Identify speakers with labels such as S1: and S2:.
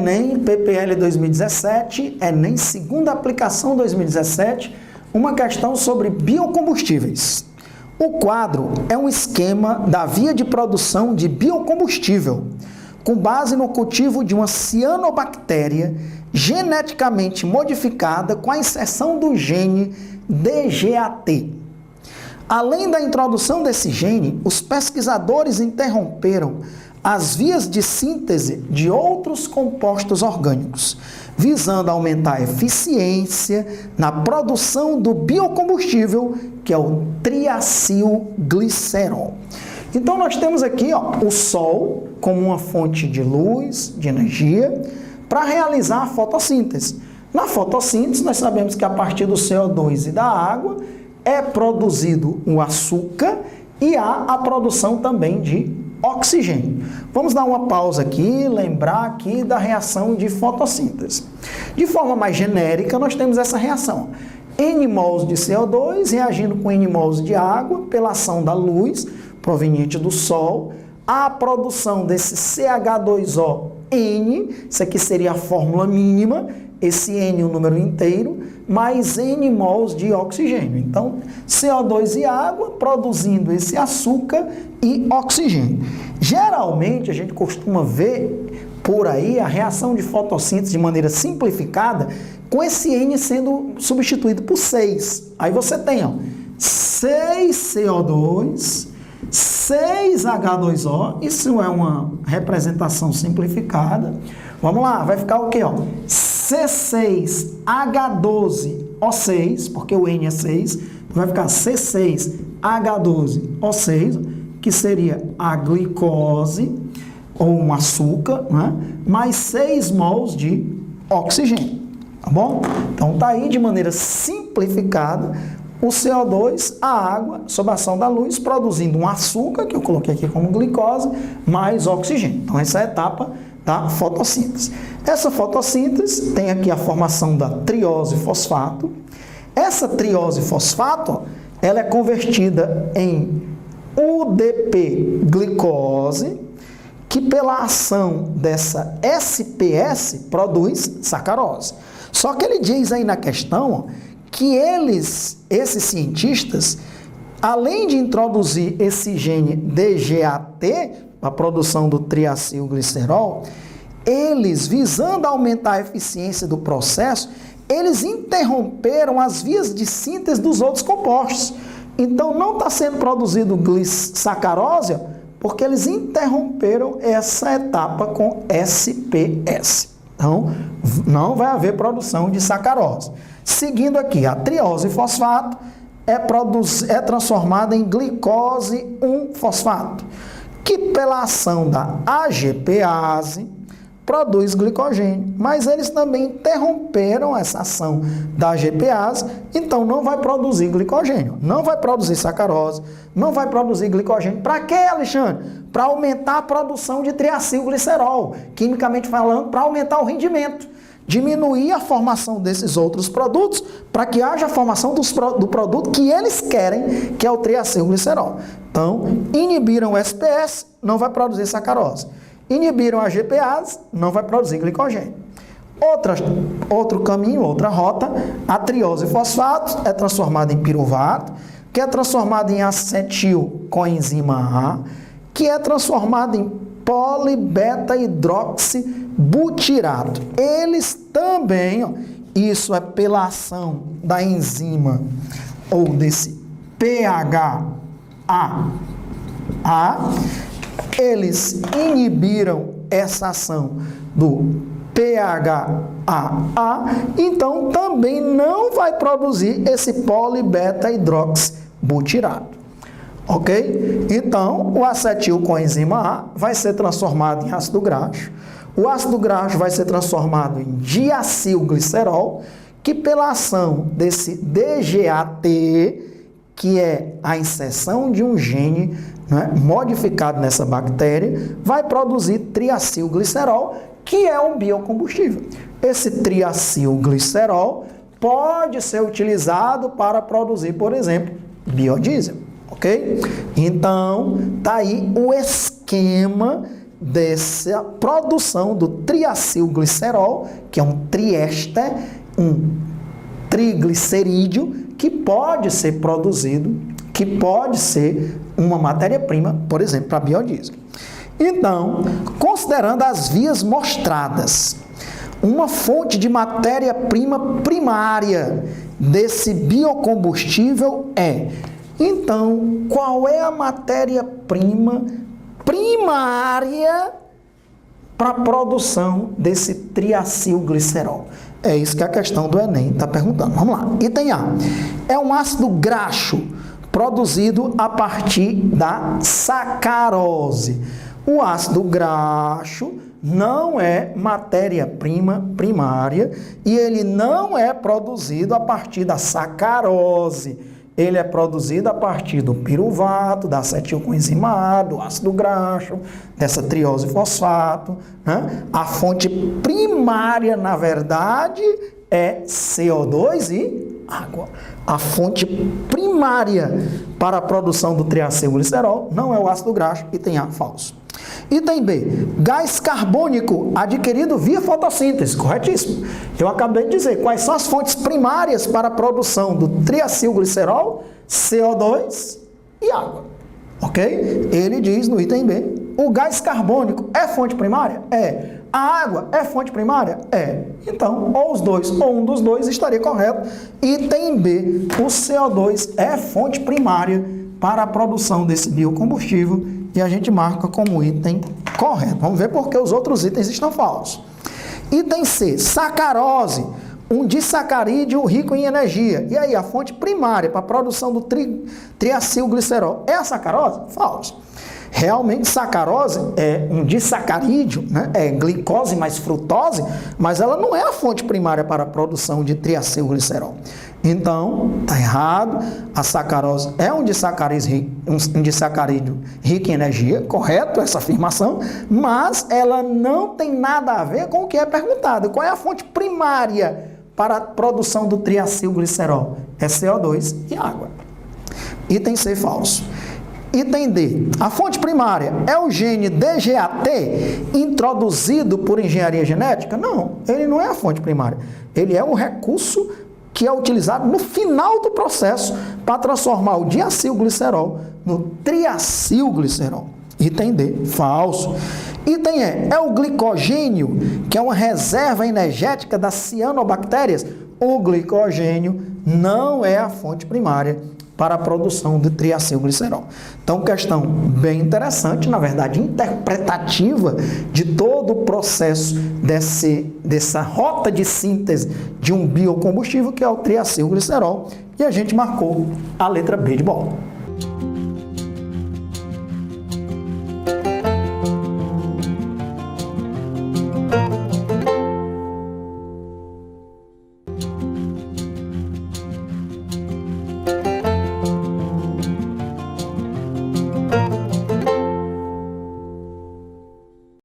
S1: Enem, PPL 2017, Enem segunda aplicação 2017, uma questão sobre biocombustíveis. O quadro é um esquema da via de produção de biocombustível, com base no cultivo de uma cianobactéria geneticamente modificada com a inserção do gene DGAT. Além da introdução desse gene, os pesquisadores interromperam as vias de síntese de outros compostos orgânicos, visando aumentar a eficiência na produção do biocombustível, que é o triacilglicerol. Então, nós temos aqui o Sol como uma fonte de luz, de energia, para realizar a fotossíntese. Na fotossíntese, nós sabemos que a partir do CO2 e da água é produzido o açúcar e há a produção também de oxigênio. Vamos dar uma pausa aqui, lembrar aqui da reação de fotossíntese. De forma mais genérica, nós temos essa reação. N mols de CO2 reagindo com N mols de água pela ação da luz proveniente do Sol, a produção desse CH2O N, isso aqui seria a fórmula mínima, esse N, o número inteiro, mais N mols de oxigênio. Então, CO2 e água produzindo esse açúcar e oxigênio. Geralmente, a gente costuma ver por aí a reação de fotossíntese de maneira simplificada, com esse N sendo substituído por 6. Aí você tem 6 CO2, 6 H2O, isso é uma representação simplificada. Vamos lá, vai ficar o quê? C6H12O6, porque o N é 6, vai ficar C6H12O6, que seria a glicose, ou um açúcar, né? Mais 6 mols de oxigênio, tá bom? Então, tá aí de maneira simplificada o CO2, a água, sob a ação da luz, produzindo um açúcar, que eu coloquei aqui como glicose, mais oxigênio. Então, essa é a etapa da fotossíntese. Essa fotossíntese tem aqui a formação da triose-fosfato. Essa triose-fosfato, ela é convertida em UDP-glicose, que pela ação dessa SPS produz sacarose. Só que ele diz aí na questão que esses cientistas, além de introduzir esse gene DGAT, a produção do triacilglicerol, eles, visando aumentar a eficiência do processo, eles interromperam as vias de síntese dos outros compostos. Então, não está sendo produzido sacarose, porque eles interromperam essa etapa com SPS. Então, não vai haver produção de sacarose. Seguindo aqui, a triose-fosfato é transformada em glicose 1-fosfato, que pela ação da AGPase produz glicogênio. Mas eles também interromperam essa ação da AGPase, então não vai produzir glicogênio, não vai produzir sacarose, não vai produzir glicogênio. Para quê, Alexandre? Para aumentar a produção de triacilglicerol, quimicamente falando, para aumentar o rendimento. Diminuir a formação desses outros produtos para que haja a formação do produto que eles querem, que é o triacilglicerol. Então, inibiram o SPS, não vai produzir sacarose. Inibiram a GPase, não vai produzir glicogênio. Outro caminho, outra rota, a triose-fosfato é transformada em piruvato, que é transformada em acetil coenzima A, que é transformada em polibeta-hidroxibutirato. Eles também, isso é pela ação da enzima ou desse PHAA, eles inibiram essa ação do PHAA, então também não vai produzir esse polibeta-hidroxibutirato. Ok? Então, o acetil coenzima A vai ser transformado em ácido graxo. O ácido graxo vai ser transformado em diacilglicerol, que pela ação desse DGAT, que é a inserção de um gene modificado nessa bactéria, vai produzir triacilglicerol, que é um biocombustível. Esse triacilglicerol pode ser utilizado para produzir, por exemplo, biodiesel. Ok? Então, tá aí o esquema dessa produção do triacilglicerol, que é um triéster, um triglicerídeo, que pode ser produzido, que pode ser uma matéria-prima, por exemplo, para biodiesel. Então, considerando as vias mostradas, uma fonte de matéria-prima primária desse biocombustível é... Então, qual é a matéria-prima primária para a produção desse triacilglicerol? É isso que a questão do Enem está perguntando. Vamos lá. Item A. É um ácido graxo produzido a partir da sacarose. O ácido graxo não é matéria-prima primária e ele não é produzido a partir da sacarose. Ele é produzido a partir do piruvato, da acetilcoenzima A, do ácido graxo, dessa triose fosfato, né? A fonte primária, na verdade, é CO2 e água. A fonte primária para a produção do triacilglicerol não é o ácido graxo, item A, falso. Item B, gás carbônico adquirido via fotossíntese, corretíssimo. Eu acabei de dizer quais são as fontes primárias para a produção do triacilglicerol, CO2 e água, ok? Ele diz no item B, o gás carbônico é fonte primária? É. A água é fonte primária? É. Então, ou os dois, ou um dos dois estaria correto. Item B, o CO2 é fonte primária para a produção desse biocombustível e a gente marca como item correto. Vamos ver porque os outros itens estão falsos. Item C, sacarose, um disacarídeo rico em energia. E aí, a fonte primária para a produção do triacilglicerol é a sacarose? Falso. Realmente, sacarose é um disacarídeo, né? É glicose mais frutose, mas ela não é a fonte primária para a produção de triacilglicerol. Então, está errado. A sacarose é um disacarídeo rico em energia, correto essa afirmação, mas ela não tem nada a ver com o que é perguntado. Qual é a fonte primária para a produção do triacilglicerol? É CO2 e água. Item C, falso. Item D. A fonte primária é o gene DGAT introduzido por engenharia genética? Não, ele não é a fonte primária. Ele é um recurso que é utilizado no final do processo para transformar o diacilglicerol no triacilglicerol. Item D, falso. Item E, é o glicogênio, que é uma reserva energética das cianobactérias? O glicogênio não é a fonte primária para a produção de triacilglicerol. Então, questão bem interessante, na verdade, interpretativa de todo o processo dessa rota de síntese de um biocombustível, que é o triacilglicerol, e a gente marcou a letra B de bola.